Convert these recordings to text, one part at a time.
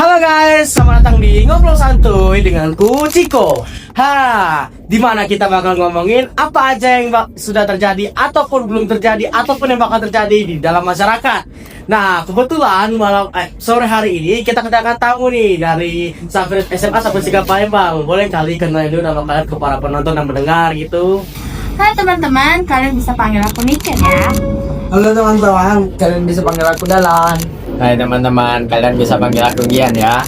Halo guys, selamat datang di Ngobrol Santuy denganku Ciko. Dimana kita bakal ngomongin apa aja yang sudah terjadi ataupun belum terjadi ataupun yang bakal terjadi di dalam masyarakat. Nah, kebetulan sore hari ini kita kedatangan tamu nih dari Safri SMA sampai Sigap Palembang. Boleh kali kenalin dulu nama kalian ke para penonton dan mendengar gitu. Hai teman-teman, kalian bisa panggil aku Niken ya. Halo teman-teman, kalian bisa panggil aku Dalan. Hai teman-teman, kalian bisa panggil aku Gian ya.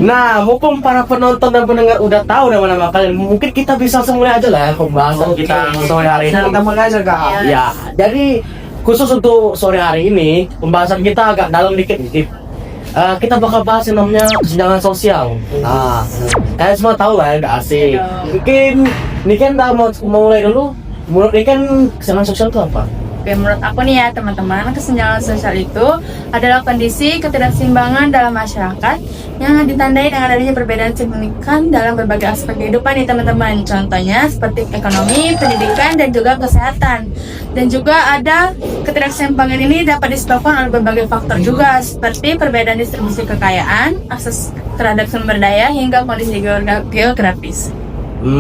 Nah, mumpung para penonton dan pendengar udah tahu nama-nama kalian, mungkin kita bisa mulai aja lah pembahasan kita sore hari ini. Kita mulai aja kak. Ya, jadi khusus untuk sore hari ini pembahasan kita agak dalam dikit nih. Kita bakal bahas yang namanya kesenjangan sosial. Kalian semua tahu lah, udah asik. Mungkin ini kan mau mulai dulu. Menurut ini kan kesenjangan sosial itu apa? Oke, menurut aku nih ya teman-teman, kesenjangan sosial itu adalah kondisi ketidakseimbangan dalam masyarakat yang ditandai dengan adanya perbedaan signifikan dalam berbagai aspek kehidupan nih teman-teman. Contohnya seperti ekonomi, pendidikan, dan juga kesehatan. Dan juga ada ketidakseimbangan ini dapat disebabkan oleh berbagai faktor juga, seperti perbedaan distribusi kekayaan, akses terhadap sumber daya, hingga kondisi geografis.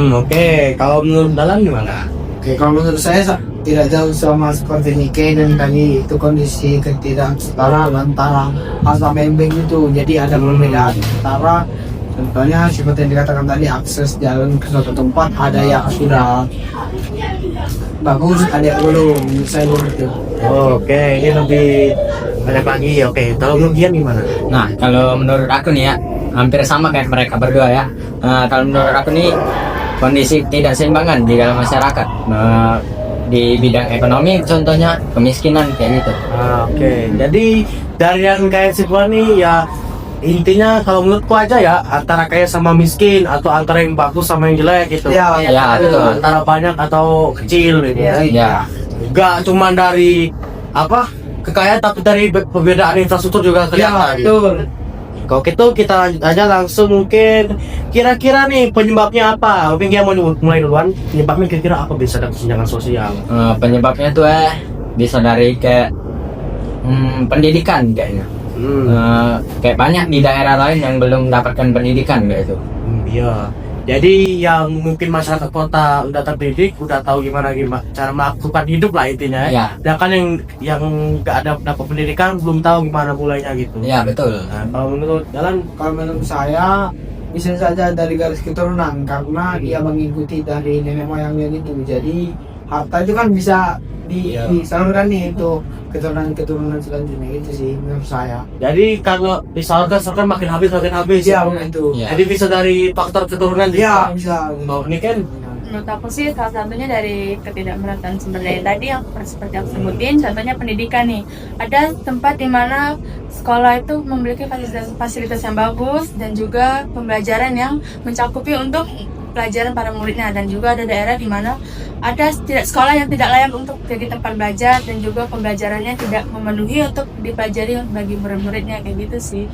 Oke. Kalau menurut Dalan gimana? Oke, kalau menurut saya tidak jauh sama seperti Nike dan tadi itu kondisi ketidaksetaraan antara A sama B itu. Jadi ada perbedaan antara contohnya seperti yang dikatakan tadi, akses jalan ke suatu tempat ada yang sudah bagus, ada yang belum. Saya begitu. Oke, ini lebih banyak lagi. Oke, kalau menurut Gian gimana? Nah, kalau menurut aku nih ya, hampir sama kayak mereka berdua ya. Kalau menurut aku nih, kondisi tidak seimbangan di dalam masyarakat. Di bidang ekonomi contohnya kemiskinan kayak gitu. Oke. Jadi dari yang kayak semua nih ya, intinya kalau menurutku aja ya, antara kaya sama miskin atau antara yang bagus sama yang jelek gitu. Ya, betul. Antara banyak atau kecil gitu. Ya. Gak cuma dari apa kekayaan, tapi dari perbedaan infrastruktur juga kelihatan. betul. Kalau gitu kita lanjut aja langsung. Mungkin kira-kira nih penyebabnya apa? Mungkin dia mau mulai duluan. Penyebabnya kira-kira apa bisa ada kesenjangan sosial? Penyebabnya tuh bisa dari kayak pendidikan kayaknya. Kayak banyak di daerah lain yang belum mendapatkan pendidikan kayak itu. Iya. Jadi yang mungkin masyarakat kota udah terdidik, udah tahu gimana cara melakukan hidup lah intinya. Ya. Sedangkan yang nggak ada dapat pendidikan belum tahu gimana mulainya gitu. Ya betul. Nah, kalau menurut Jalan, Kalau menurut saya bisa saja dari garis keturunan karena dia mengikuti dari nenek moyangnya gitu. Jadi harta itu kan bisa disalurkan nih itu keturunan selanjutnya itu sih menurut saya. jadi kalau disalurkan makin habis. Iya begitu. Ya. Jadi bisa dari faktor keturunan. Iya bisa. Mau ini kan Menurut aku sih salah satunya dari ketidakmerataan sumber daya tadi yang seperti aku sebutin, contohnya pendidikan nih. Ada tempat di mana sekolah itu memiliki fasilitas yang bagus dan juga pembelajaran yang mencakupi untuk pelajaran para muridnya, dan juga ada daerah di mana ada sekolah yang tidak layak untuk jadi tempat belajar dan juga pembelajarannya tidak memenuhi untuk dipelajari bagi murid-muridnya kayak gitu sih.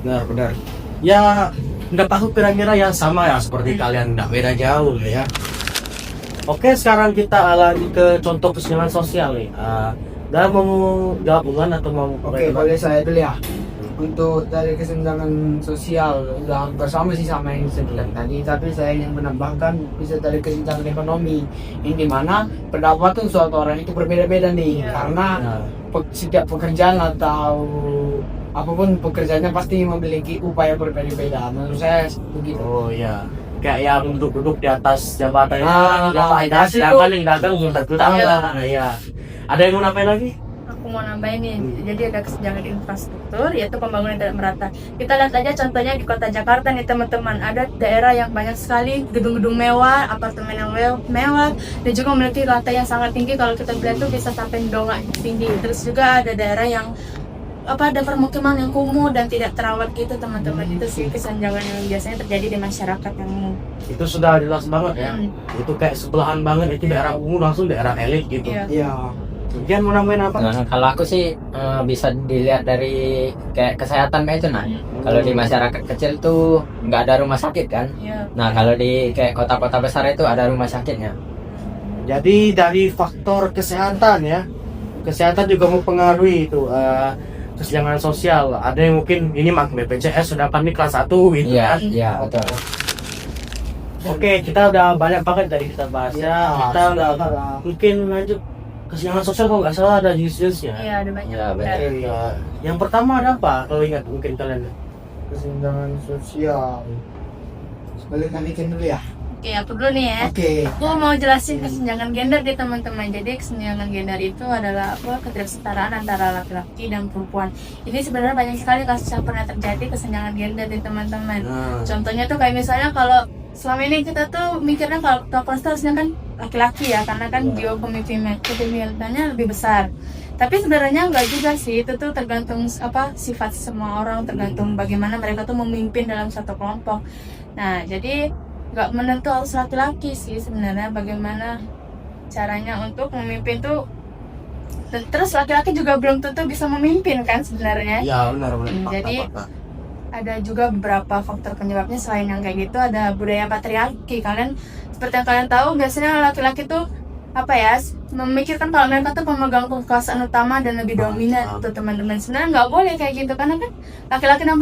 benar. Ya, pendapat aku kira-kira yang sama ya seperti kalian, nggak beda jauh ya. Oke, sekarang kita lanjut ke contoh kesenjangan sosial nih. Dan mau jawab duluan atau mau? Oke, boleh saya dulu ya. Untuk dari kesenjangan sosial udah hampir sama sih sama yang saya bilang tadi, tapi saya ingin menambahkan bisa dari kesenjangan ekonomi, yang dimana pendapatan suatu orang itu berbeda-beda nih, karena setiap pekerjaan atau apapun pekerjaannya pasti memiliki upaya berbeda-beda. Menurut saya begitu. Oh iya, kayak yang duduk-duduk di atas jabatan itu paling dagang belum tentu tahu lah. Iya. Ada yang mau nambahin lagi? Aku mau nambahin nih, jadi ada kesenjangan infrastruktur, yaitu pembangunan tidak merata. Kita lihat aja contohnya di kota Jakarta nih teman-teman, ada daerah yang banyak sekali gedung-gedung mewah, apartemen yang mewah, dan juga memiliki lantai yang sangat tinggi. Kalau kita lihat tuh bisa sampai dongak tinggi. Terus juga ada daerah yang ada permukiman yang kumuh dan tidak terawat gitu teman-teman. Itu sih kesenjangan yang biasanya terjadi di masyarakat yang Itu sudah jelas banget ya. Itu kayak sebelahan banget, itu daerah ungu langsung daerah elit gitu. Iya. Kemudian mau nambahin apa? Nah, kalau aku sih bisa dilihat dari kayak kesehatan kayak itu. Nah, kalau di masyarakat kecil tuh nggak ada rumah sakit kan. Nah, kalau di kayak kota-kota besar itu ada rumah sakitnya. Jadi dari faktor kesehatan ya, kesehatan juga mempengaruhi itu. kesenjangan sosial. Ada yang mungkin ini mak BPJS sudah nih kelas 1 gitu Iya, kan. iya betul. Oke, kita udah banyak banget dari kita bahas ya. Kita udah mungkin lanjut kesenjangan sosial kalau nggak salah ada jenis-jenisnya. Iya, ada banyak. Iya, benar. Iya. Yang pertama ada apa? Kalau ingat mungkin kalian. Kesenjangan sosial. Balikan ikan dulu ya. Oke, aku dulu nih ya. Oke. Aku mau jelasin kesenjangan gender di teman-teman. Jadi kesenjangan gender itu adalah ketidaksetaraan antara laki-laki dan perempuan. Ini sebenarnya banyak sekali kasus yang pernah terjadi kesenjangan gender di teman-teman. Contohnya tuh kayak misalnya kalau selama ini kita tuh mikirnya kalau tokoh itu harusnya kan laki-laki ya, karena kan jiwa kepemimpinannya lebih besar. Tapi sebenarnya enggak juga sih, itu tuh tergantung sifat semua orang, tergantung bagaimana mereka tuh memimpin dalam satu kelompok. Nah, jadi nggak menentu harus laki-laki sih sebenarnya, bagaimana caranya untuk memimpin tuh. Dan terus laki-laki juga belum tentu bisa memimpin kan sebenarnya. Ya benar. Jadi ada juga beberapa faktor penyebabnya selain yang kayak gitu. Ada budaya patriarki. Kalian seperti yang kalian tahu, biasanya laki-laki tuh memikirkan kalau mereka tuh pemegang kekuasaan utama dan lebih dominan tuh teman-teman. Sebenarnya nggak boleh kayak gitu, karena kan laki-laki dan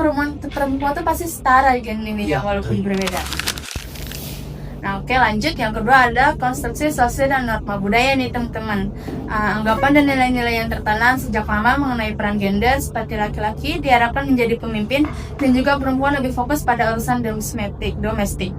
perempuan tuh pasti setara ini ya, walaupun berbeda. Nah, oke, lanjut. Yang kedua ada konstruksi sosial dan norma budaya nih teman-teman. Anggapan dan nilai-nilai yang tertanam sejak lama mengenai peran gender, seperti laki-laki diharapkan menjadi pemimpin dan juga perempuan lebih fokus pada urusan domestik.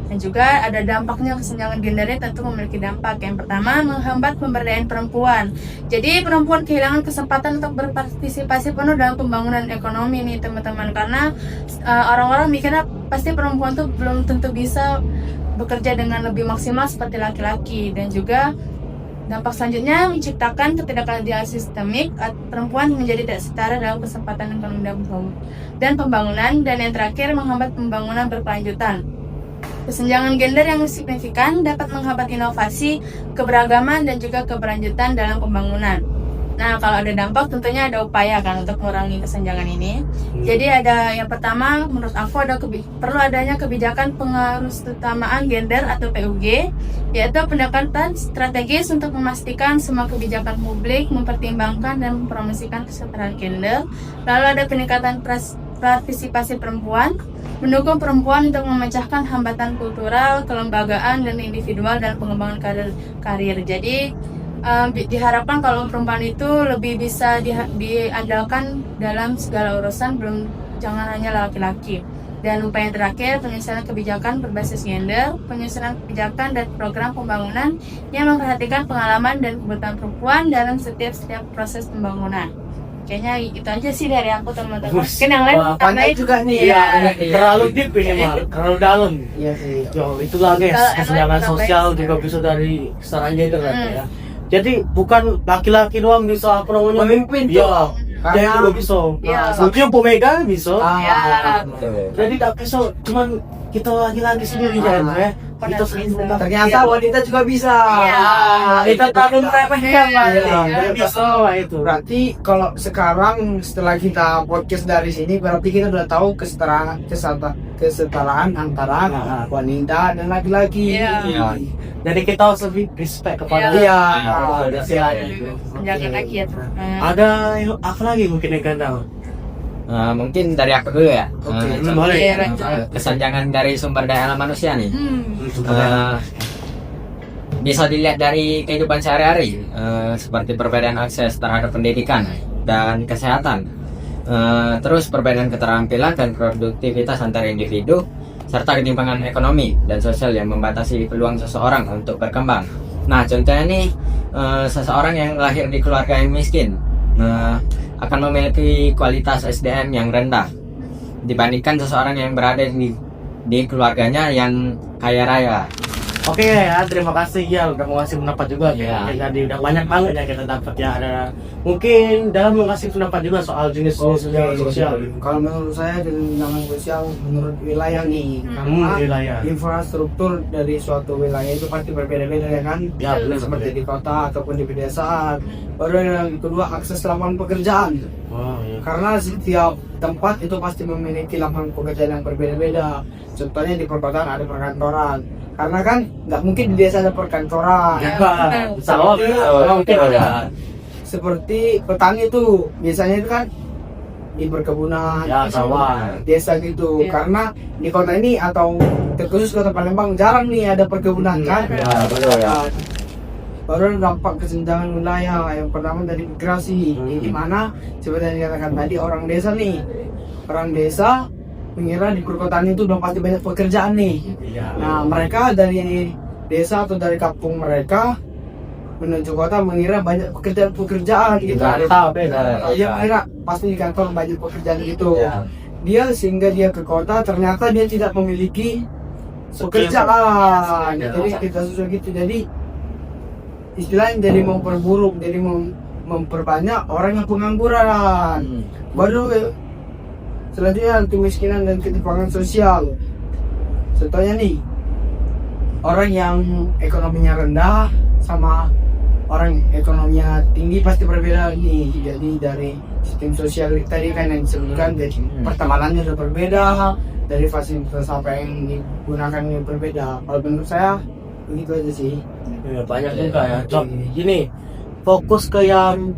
Dan juga ada dampaknya. Kesenjangan gender ini tentu memiliki dampak. Yang pertama, menghambat pemberdayaan perempuan. Jadi perempuan kehilangan kesempatan untuk berpartisipasi penuh dalam pembangunan ekonomi nih teman-teman, karena orang-orang mikirnya pasti perempuan tuh belum tentu bisa bekerja dengan lebih maksimal seperti laki-laki. Dan juga dampak selanjutnya menciptakan ketidakadilan sistemik, perempuan menjadi tidak setara dalam kesempatan ekonomi dan pembangunan. Dan yang terakhir, menghambat pembangunan berkelanjutan. Kesenjangan gender yang signifikan dapat menghambat inovasi, keberagaman, dan juga keberlanjutan dalam pembangunan. Nah, kalau ada dampak tentunya ada upaya kan untuk mengurangi kesenjangan ini. Jadi ada yang pertama, menurut aku perlu adanya kebijakan pengarus utamaan gender atau PUG, yaitu pendekatan strategis untuk memastikan semua kebijakan publik mempertimbangkan dan mempromosikan kesetaraan gender. Lalu ada peningkatan partisipasi perempuan, mendukung perempuan untuk memecahkan hambatan kultural, kelembagaan, dan individual dalam pengembangan karir. Jadi diharapkan kalau perempuan itu lebih bisa diandalkan dalam segala urusan, jangan hanya laki-laki. Dan upaya yang terakhir, penyusunan kebijakan berbasis gender, penyusunan kebijakan dan program pembangunan yang memperhatikan pengalaman dan kebutuhan perempuan dalam setiap proses pembangunan. Kayaknya itu aja sih dari aku teman-teman. Mungkin yang lain Banyak juga nih. Iya, terlalu deep ini mah, terlalu dalam. Iya sih. Yo, itulah guys, kesenjangan sosial juga bisa dari kesetaraan gender ya. Jadi bukan laki-laki doang bisa Memimpin tuh. Iya, dia juga bisa. Iya. Mungkin pemegang bisa. Iya. Jadi tak bisa cuman kita laki-laki sendiri kan ya. Kita sendiri. Ternyata wanita juga bisa. Iya. Kita terlalu meremehkan lah. Iya. Bisa lah itu. Berarti kalau sekarang setelah kita podcast dari sini, berarti kita udah tahu kesetaraan antara wanita dan laki-laki. Iya. Jadi kita harus lebih respect kepada Iya. Jangan lagi ya teman. Ada apa lagi mungkin yang kalian tahu? Mungkin dari aku dulu ya. Oke, boleh. Iya, lanjut. Kesenjangan dari sumber daya alam manusia nih. Bisa dilihat dari kehidupan sehari-hari, seperti perbedaan akses terhadap pendidikan dan kesehatan, terus perbedaan keterampilan dan produktivitas antar individu, serta ketimpangan ekonomi dan sosial yang membatasi peluang seseorang untuk berkembang. Nah, contohnya nih, seseorang yang lahir di keluarga yang miskin akan memiliki kualitas SDM yang rendah dibandingkan seseorang yang berada di keluarganya yang kaya raya. Oke ya, terima kasih ya udah mau ngasih pendapat juga Ya. ya. Jadi udah banyak banget ya kita dapat ya. Ada mungkin dalam mengasih pendapat juga soal jenis kesenjangan sosial. Kalau menurut saya kesenjangan sosial menurut wilayah nih, karena Wilayah. infrastruktur dari suatu wilayah itu pasti berbeda-beda ya kan. Ya, benar, Seperti benar. di kota ataupun di pedesaan. Baru yang kedua, akses lapangan pekerjaan. Wah, ya. Karena setiap tempat itu pasti memiliki lapangan pekerjaan yang berbeda-beda. Contohnya di perkotaan ada perkantoran. Karena kan nggak mungkin di desa ada perkantoran. Ya, bisa mungkin ada. Seperti petani itu biasanya itu kan di perkebunan, Ya, sawah. desa gitu. Iya. Karena di kota ini atau terkhusus kota Palembang jarang nih ada perkebunan kan. Ya, betul ya. Baru dampak kesenjangan wilayah yang pertama dari migrasi, di mana seperti yang dikatakan tadi orang desa nih, orang desa mengira di perkotaan itu udah pasti banyak pekerjaan nih. Iya. Nah mereka dari desa atau dari kampung mereka menuju kota mengira banyak pekerjaan gitu. Rantau beda. Dia mengira pasti di kantor banyak pekerjaan gitu. Ya. Dia sehingga dia ke kota ternyata dia tidak memiliki pekerjaan. Ya. Jadi kita susah gitu. Jadi istilahnya jadi memperburuk, jadi memperbanyak orang yang pengangguran. Baru selanjutnya kemiskinan dan ketimpangan sosial. Contohnya nih, orang yang ekonominya rendah sama orang ekonominya tinggi pasti berbeda nih. Jadi dari sistem sosial tadi kan yang disebutkan, dari pertemanannya sudah berbeda, dari fasilitas apa yang digunakan yang berbeda. Kalau menurut saya begitu aja sih. Ya, banyak juga ya. Gini, fokus ke yang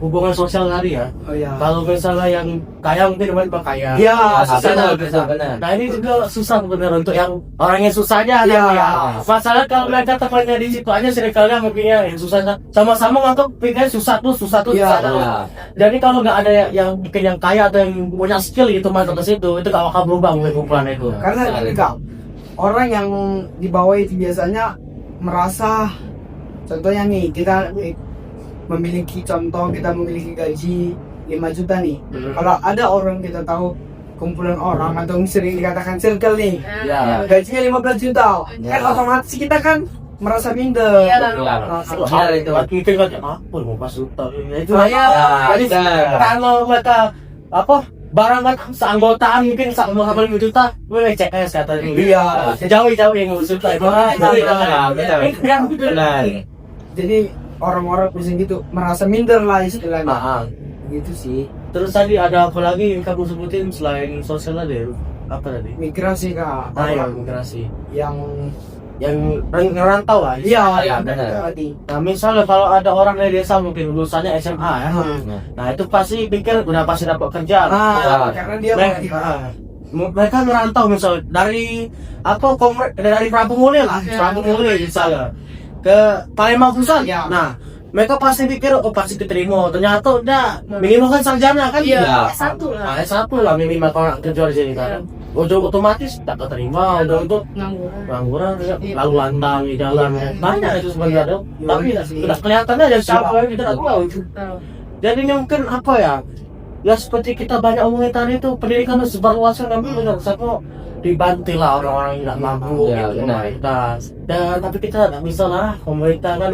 hubungan sosial tadi ya. Oh ya. Kalau misalnya yang kaya mungkin banyak kaya. Ya, susah. benar. Nah ini juga susah sebenarnya untuk yang orang yang susahnya. Iya. Ya. Masalah kalau mereka temannya di situ aja seringkali mungkin yang susahnya sama-sama nganggap pikir susah tuh. Iya. Jadi kalau nggak ada yang mungkin yang kaya atau yang punya skill gitu masuk ke situ, itu gak akan berubah mungkin kumpulan itu. Karena enggak, orang yang di bawah itu biasanya merasa, contohnya nih kita memiliki gaji 5 juta nih. Kalau ada orang kita tahu kumpulan orang atau sering dikatakan circle nih, Ya. gajinya 15 juta, kan otomatis kita kan merasa minder. Iya, Benar itu. Mungkin kan apa mau pas juta itu Ya, jadi kalau mereka apa barang seanggotaan mungkin sama 5 juta, gue cek aja kata Iya. jauh yang juta itu. Benar. Jadi orang-orang bisa gitu merasa minder lah istilahnya. Nah, Gitu sih. terus tadi ada apa lagi yang kamu sebutin selain sosial tadi? Apa tadi? Migrasi kak. Ah, ya, migrasi. Yang Ngerantau lah. iya benar. tadi. Nah, misalnya kalau ada orang dari desa mungkin lulusannya SMA ya. Nah, itu pasti pikir udah pasti dapat kerja. Karena dia Mereka ngerantau misalnya dari dari Kampung Mulai lah, Kampung Mulai misalnya ke Palembang Pusat. Ya. Nah, mereka pasti pikir pasti diterima. Ternyata udah minimal kan sarjana kan? Iya, Iya. S1 lah. Nah, S1 lah minimal kalau kerja di sini kan. Otomatis tak keterima, udah untuk pengangguran, lalu lantang di jalan. Banyak itu sebenarnya, tapi udah kelihatan aja siapa yang kita nggak tahu. Jadi ini mungkin apa ya? Ya seperti kita banyak omongin tadi itu pendidikan harus berluasan dan benar. Satu dibantu lah orang-orang yang nggak mampu Ya, gitu, benar. pemerintah. Dan tapi kita nggak bisa lah, pemerintah kan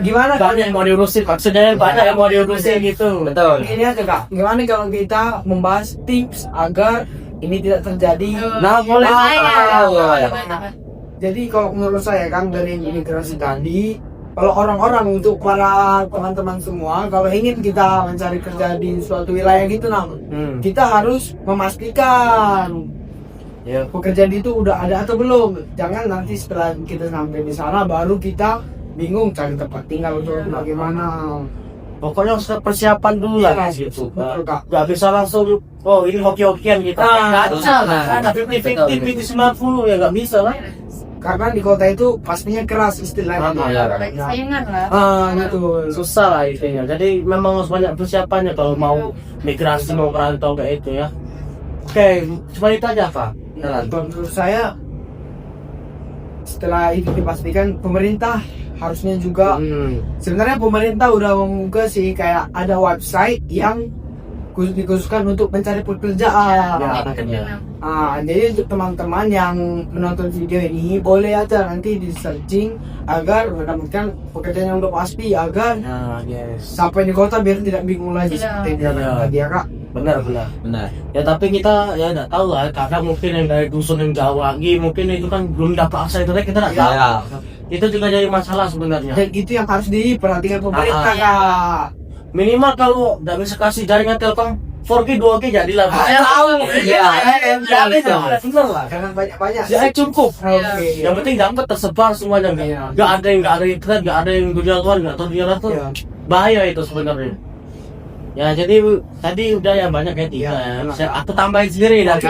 gimana banyak yang mau diurusin, maksudnya banyak yang mau diurusin gitu. Betul. ini aja kak, gimana kalau kita membahas tips agar ini tidak terjadi? Nah, boleh. Jadi kalau menurut saya kan dari imigrasi tadi, kalau orang-orang untuk para teman-teman semua, kalau ingin kita mencari kerja di suatu wilayah gitu nah, kita harus memastikan Ya. pekerjaan itu udah ada atau belum. Jangan nanti setelah kita sampai di sana baru kita bingung cari tempat tinggal atau bagaimana. Pokoknya harus persiapan dulu lah Iya, gitu. betul, Kak. Gak bisa langsung, oh ini hoki-hokian gitu. Gak bisa lah. Ada 50-50, 90 ya gak bisa lah. Karena di kota itu pastinya keras istilahnya. Saingan lah. Betul. Susah lah intinya. Jadi memang harus banyak persiapannya kalau mau migrasi, mau merantau kayak itu ya. Oke, cuma itu aja Pak. Menurut saya setelah itu dipastikan pemerintah harusnya juga sebenarnya pemerintah udah membuka sih kayak ada website yang dikhususkan untuk mencari pekerjaan. Jadi untuk teman-teman yang menonton video ini boleh aja nanti di searching agar mendapatkan pekerjaan yang udah pasti agar sampai di kota biar tidak bingung lagi seperti dia kak. Benar. Ya tapi kita ya nggak tahu lah karena mungkin yang dari dusun yang jauh lagi mungkin itu kan belum dapat akses internet kita nggak tahu. Itu juga jadi masalah sebenarnya. Dan itu yang harus diperhatikan pemerintah kak. Minimal kalau nggak bisa kasih jaringan Telkom 4G 2G jadilah. Bener lah. Jangan banyak-banyak. Ya cukup. Oke. Yang penting dapat tersebar semuanya. Nggak ada yang internet, nggak ada yang dunia luar, nggak tahu dunia luar tuh. Iya. Bahaya itu sebenarnya. Ya jadi tadi udah ya banyak ya tiga ya. Aku tambahin sendiri dari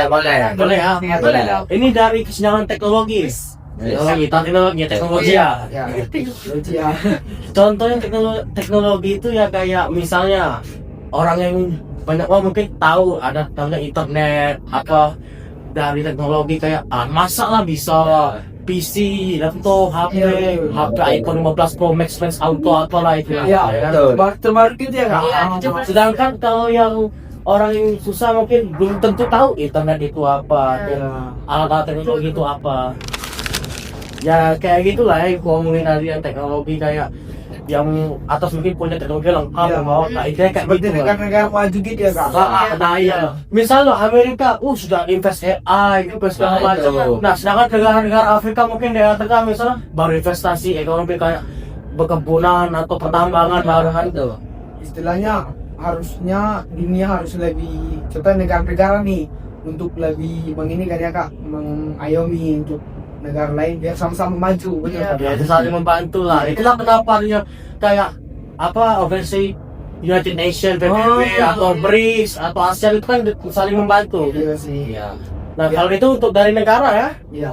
Boleh. boleh ya. Boleh. Ini dari kesenjangan teknologis. Teknologi ya. Ya, ya. Contohnya teknologi itu ya kayak misalnya orang yang banyak orang mungkin tahu ada namanya internet apa dari teknologi kayak masa lah bisa PC, laptop, HP, HP iPhone 15 Pro Max Auto apalah itu. Ya, terbaru gitu ya kak. Sedangkan kalau yang orang yang susah mungkin belum tentu tahu internet itu apa, alat-alat teknologi itu apa. Ya kayak gitulah ya, ngomongin tadi yang teknologi kayak yang atas mungkin punya teknologi lengkap, Iya. mau kayak kayak Seperti gitu. negara-negara maju gitu ya kak. Nah iya, misalnya Amerika, sudah invest AI, invest segala Nah, macam. itu. Nah sedangkan negara-negara Afrika mungkin daerah tengah misalnya baru investasi ekonomi kayak perkebunan atau pertambangan baru kan itu. Istilahnya harusnya dunia harus lebih, contoh negara-negara nih untuk lebih mengini kan ya kak, mengayomi untuk negara lain biar sama-sama maju, betul. Ya itu saling membantu lah. Itulah kenapa dia kayak apa organisasi United Nations, PBB atau BRICS atau ASEAN itu kan saling membantu. Iya sih. Iya. Nah kalau itu untuk dari negara ya. Iya.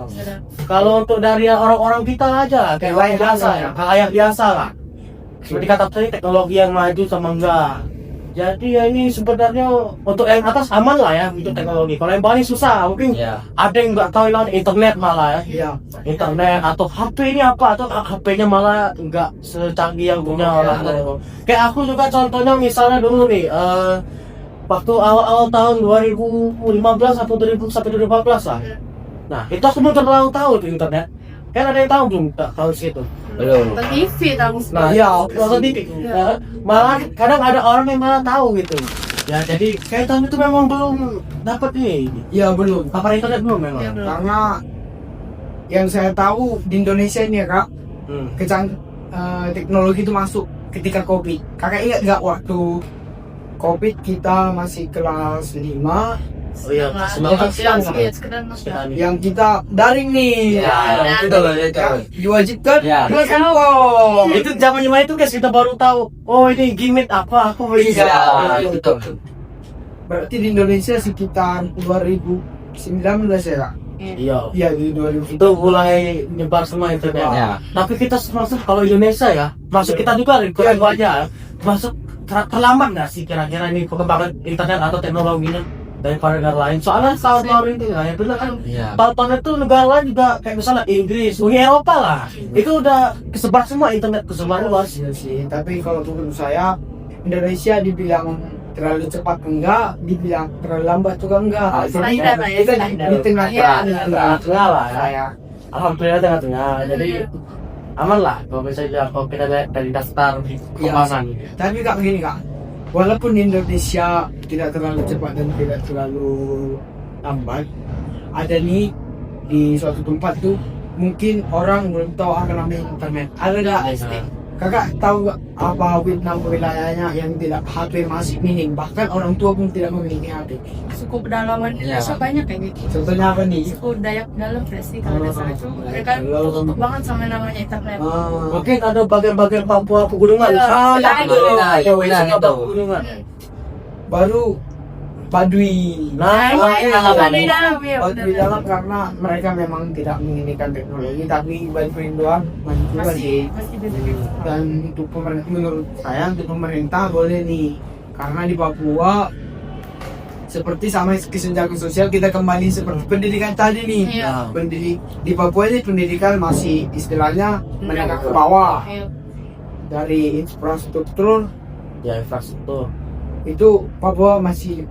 Kalau untuk dari orang-orang kita aja kayak orang biasa ya, kayak biasa lah. Seperti kata tadi teknologi yang maju sama enggak. Jadi ya ini sebenarnya untuk yang atas aman lah ya untuk teknologi. Kalau yang bawah ini susah, mungkin Iya. ada yang nggak tahu lah internet malah ya. Iya. Internet atau HP ini apa atau HP-nya malah nggak secanggih yang punya orang tua. Kayak aku juga contohnya misalnya dulu nih waktu awal-awal tahun 2015 atau 2000 sampai 2014 lah. Nah itu aku belum terlalu tahu tuh internet. Kan ada yang tahu belum tahu situ. Belum. Nonton TV tahu. Nah Iya, nonton TV. Nah, malah kadang ada orang yang malah tahu gitu. Ya jadi kayak tahun itu memang belum dapat nih. Iya belum. Kapan internet belum memang. Iya, belum. Karena yang saya tahu di Indonesia ini ya kak, teknologi itu masuk ketika COVID. Kakak ingat nggak waktu COVID kita masih kelas 5 Oh iya, semangat Iya, siang. sekedar nonton. yang kita daring nih. Ya, itu loh, itu. Ya, diwajibkan Ya. kelas handphone. Itu zaman lima itu guys kita baru tahu. Oh ini gimmick apa? Aku bisa. Iya, itu. Berarti di Indonesia sekitar 2019 ya kak? Iya. Iya di 2000. Itu mulai nyebar semua internet. Ya. Tapi kita masuk kalau Indonesia ya, masuk kita juga ikut aja. Masuk terlambat nggak sih kira-kira ini perkembangan internet atau teknologinya daripada negara lain? Soalnya tahun-tahun ini ya benar kan. Iya. Tahun-tahun itu negara lain juga kayak misalnya Inggris, Uni Eropa lah. Itu udah kesebar semua internet kesebar luas. Iya sih, tapi kalau menurut saya Indonesia dibilang terlalu cepat enggak, dibilang terlalu lambat juga enggak. Standar lah ya, kita standar. di tengah-tengah. Tengah lah ya. Saya Alhamdulillah tengah-tengah. Jadi aman lah kalau misalnya kalau kita lihat dari daftar kemasan. tapi kak begini kak, walaupun Indonesia tidak terlalu cepat dan tidak terlalu lambat, ada nih di suatu tempat tuh mungkin orang belum tahu akan namanya internet. Ada nggak? Kakak tahu nggak apa Vietnam wilayahnya yang tidak HP masih minim, bahkan orang tua pun tidak memiliki HP. Suku pedalaman Indonesia banyak kayak gitu. Contohnya apa nih? Suku Dayak dalam versi kalau nggak salah itu mereka tutup banget sama namanya internet. Mungkin ada bagian-bagian Papua pegunungan. Iya. Itu. Pegunungan. Baru Baduy. Nah, Baduy dalam ya. Baduy dalam karena mereka memang tidak menginginkan teknologi, tapi Baduy doang maju juga sih. Masih bisa gitu. Dan untuk pemerintah, menurut saya untuk pemerintah boleh nih, karena di Papua seperti sama kesenjangan sosial kita kembali seperti pendidikan tadi nih. Iya. Di Papua ini pendidikan masih istilahnya menengah ke bawah. Iya. Dari infrastruktur Ya infrastruktur. itu Papua masih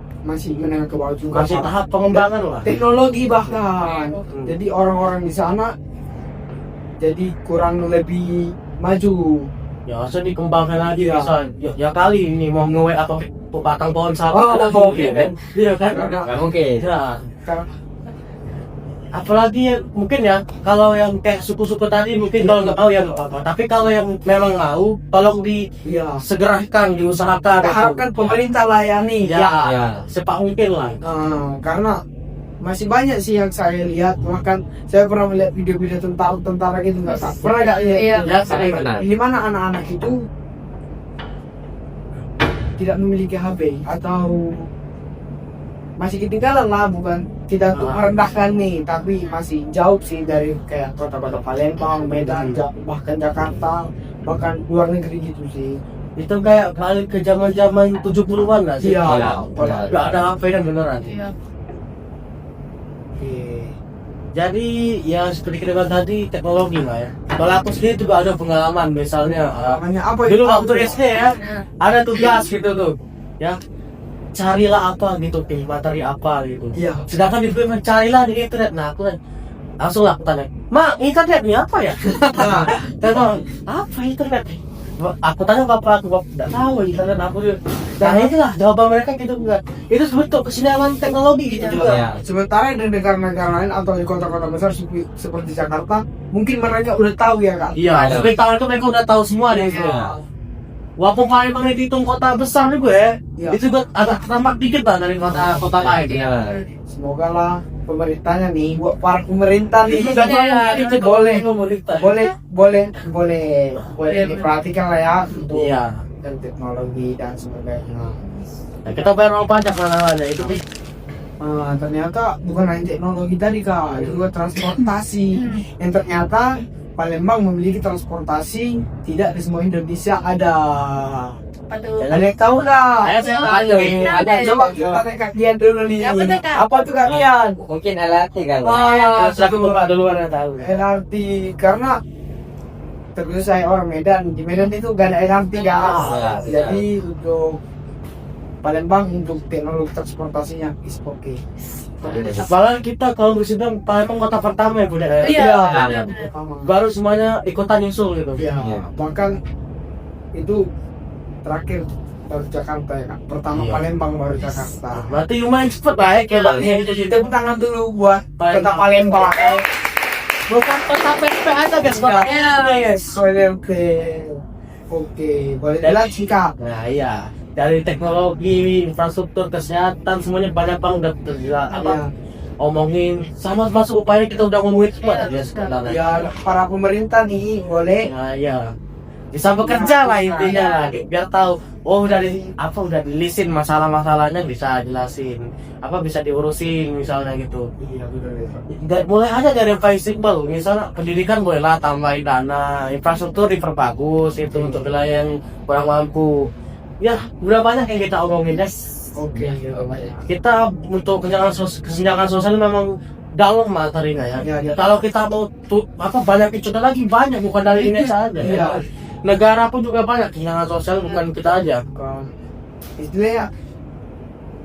menengah ke bawah juga. Masih tahap pengembangan lah. Teknologi bahkan. Hmm. Jadi orang-orang di sana jadi kurang lebih maju. Ya harusnya dikembangkan lagi Iya. bisa. Ya kali ini mau nge atau batang pohon sapi. Oh, kan mungkin kan? Iya kan? Nggak mungkin. Ya. Karena Apalagi ya, mungkin ya kalau yang kayak suku-suku tadi mungkin kalau nggak tahu ya nggak apa-apa. Tapi kalau yang memang mau, tolong ya disegerakan, diusahakan. harapkan pemerintah layani. Ya, sepak mungkin lah. Karena masih banyak sih yang saya lihat, bahkan saya pernah melihat video-video tentang tentara gitu, nggak tahu pernah nggak lihat? Iya. Ya, saya Benar. Di mana anak-anak itu tidak memiliki HP atau masih ketinggalan lah, bukan tidak untuk merendahkan nih, tapi masih jauh sih dari kayak kota-kota Palembang, Medan, bahkan Jakarta, bahkan luar negeri gitu sih. Itu kayak balik ke zaman-zaman 70-an lah sih. Iya. Nggak ada HP kan beneran. Iya. Oke. Jadi ya seperti kita bilang tadi teknologi lah ya. Kalau aku sendiri juga ada pengalaman misalnya Namanya apa dulu itu? waktu SD ya ada tugas gitu tuh ya, carilah apa gitu, materi apa gitu. Iya. Sedangkan di film carilah di internet. Nah aku langsung lah aku tanya, "Mak, internet ini apa ya?" Nah, apa internet? Aku tanya bapak aku tidak tahu internet apa dia. Nah inilah jawaban mereka gitu enggak. Itu bentuk kesenjangan teknologi gitu juga. Iya. Sementara di negara-negara lain atau di kota-kota besar seperti Jakarta, mungkin mereka udah tahu ya kan? Iya, seperti tahun itu mereka udah tahu semua deh itu. Walaupun Palembang dihitung kota besar juga ya, Iya. itu juga agak terdampak dikit lah dari kota lain. Iya. Semoga lah pemerintahnya nih, buat para pemerintah nih, Itu boleh, pemerintah. boleh diperhatikan lah ya untuk Iya. dan teknologi dan sebagainya. Nah, kita bayar uang pajak mana-mana itu. Ternyata bukan hanya teknologi tadi kak, juga transportasi. Yang ternyata Palembang memiliki transportasi tidak di semua Indonesia ada. Apa tuh? Ada yang tahu lah? Saya tanya nih, Ada, coba kita tanya Kak Kian dulu nih. Apa tuh, Kak? Apa tuh Kak Kian? Mungkin LRT kan. Terus aku bapak duluan yang tahu. LRT, karena terus saya orang Medan, di Medan itu gak ada LRT guys. Jadi untuk Palembang untuk teknologi transportasinya is oke. Apalagi kita kalau di sini Palembang kota pertama yang punya. Iya. Baru semuanya ikutan nyusul gitu. Ya, bahkan itu terakhir baru Jakarta ya Kak. Pertama Iya. Palembang baru Jakarta. Berarti lumayan cepet lah ya kayak gitu. Tepuk tangan dulu buat kota Palembang. Bukan kota PP aja guys, kota Yes, oke, boleh dilanjut Kak. Nah iya, dari teknologi, infrastruktur, kesehatan semuanya banyak bang udah Iya. omongin sama masuk upaya kita udah ngomongin semua ya sebenarnya. Ya, para pemerintah nih boleh Nah iya, bisa bekerja lah intinya lah, biar tahu. Oh udah udah dilisin masalah-masalahnya bisa jelasin, apa bisa diurusin misalnya gitu. Iya betul. Mulai aja dari yang paling simpel, misalnya pendidikan bolehlah tambahin dana, infrastruktur diperbagus itu untuk wilayah yang kurang mampu. Ya, udah banyak yang kita omongin guys. Oke. Kita untuk kesenjangan sosial memang dalam materinya ya. Iya. Kalau kita mau banyak itu lagi banyak, bukan dari ini saja. Iya. Negara pun juga banyak kesenjangan sosial, bukan kita aja. Istilahnya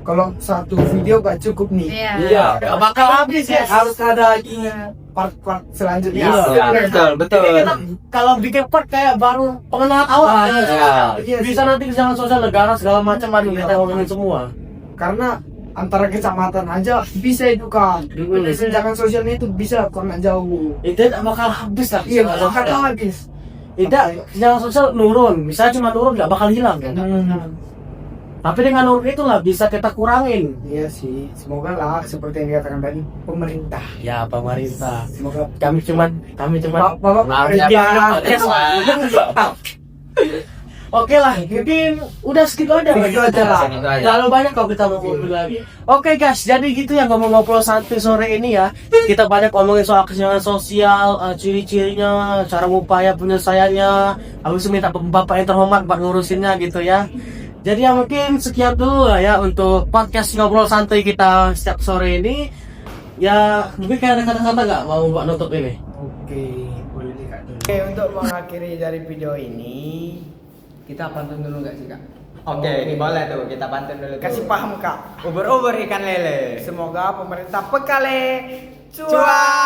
kalau satu video gak cukup nih. Iya. Gak bakal habis ya. Harus ada di part-part selanjutnya. Iya. Betul. Jadi kita kalau bikin part kayak baru pengenalan awal Iya. bisa nanti kesenjangan sosial negara segala macam ada kita ngomongin semua. Karena antara kecamatan aja bisa itu kan. Kesenjangan sosialnya itu bisa karena jauh. Itu gak bakal habis lah. Iya, kesenjangan bakal sosial. habis. Tidak, kesenjangan sosial nurun. Misalnya cuma nurun gak bakal hilang kan. Tapi dengan nurun itulah bisa kita kurangin. Iya sih, semoga lah seperti yang dikatakan tadi pemerintah. Ya pemerintah. Semoga Kami cuman Bapak Oke lah, mungkin udah segitu aja. Segitu aja lah. Terlalu banyak kalau kita mau ngobrol lagi. Oke guys, jadi gitu ya ngobrol santai sore ini ya. Kita banyak ngomongin soal kesenjangan sosial, ciri-cirinya, cara upaya penyelesaiannya. Habis itu minta bapak yang terhormat buat ngurusinnya gitu ya. Jadi ya mungkin sekian dulu lah ya untuk podcast ngobrol santai kita setiap sore ini. Ya mungkin kayak ada kata-kata nggak mau buat nutup ini? Oke, boleh dikak dulu. Oke, untuk mengakhiri dari video ini kita pantun dulu nggak sih Kak? Oke, ini boleh tuh kita pantun dulu. Kasih paham Kak. Uber ikan lele. Semoga pemerintah pekale cuan.